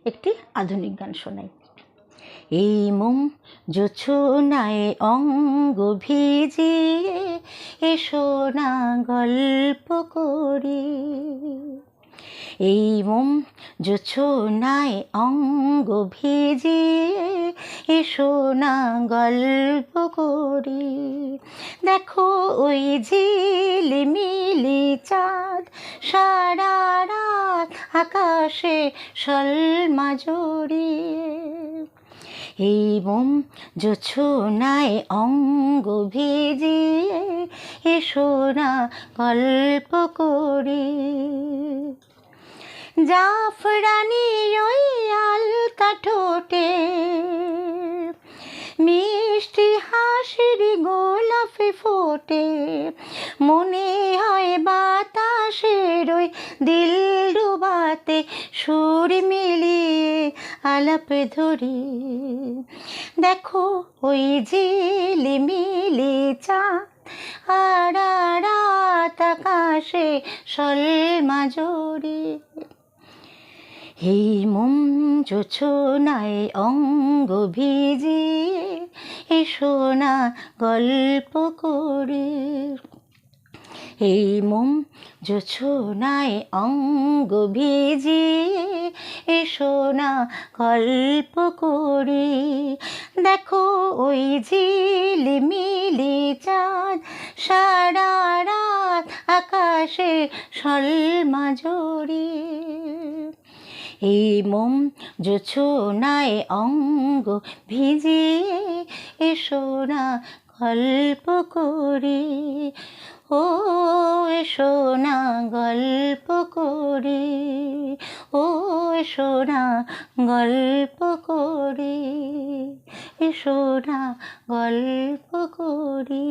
একটি আধুনিক গান শোনাই। এই মোম জোছনায় অঙ্গ ভিজিয়ে এসো না গল্প করি। এই মোম জোছনায় অঙ্গ ভিজিয়ে এসো না গল্প করি। দেখো ওই ঝিলিমিলি চাঁদ সারা রাত আকাশে শলমা জড়িয়ে। এই মোম জোছনায় অঙ্গ ভিজিয়ে এসো না গল্প করি। জাফরানি ওই আলতা ঠোঁটে মিষ্টি হাসির গোলাপে ফোটে, মনে হয় বাতাসের ওই দিল ডুবাতে সুর মিলিয়ে আলাপ ধরি। দেখো ওই ঝিলিমিলি চাঁদ আর রাত আকাশে শলমা জড়িয়ে। এই মোম জোছনায় অঙ্গ ভিজিয়ে এসো না গল্প করি। এই মোম জোছনায় অঙ্গ ভিজিয়ে এসো না গল্প করি। দেখো ওই ঝিলিমিলি চাঁদ সারা রাত আকাশে শলমা জড়িয়ে। এই মোম জোছনায় অঙ্গ ভিজিয়ে এসো না গল্প করি। ও এসো না গল্প করি, ও এসো না গল্প করি, এসো না গল্প করি।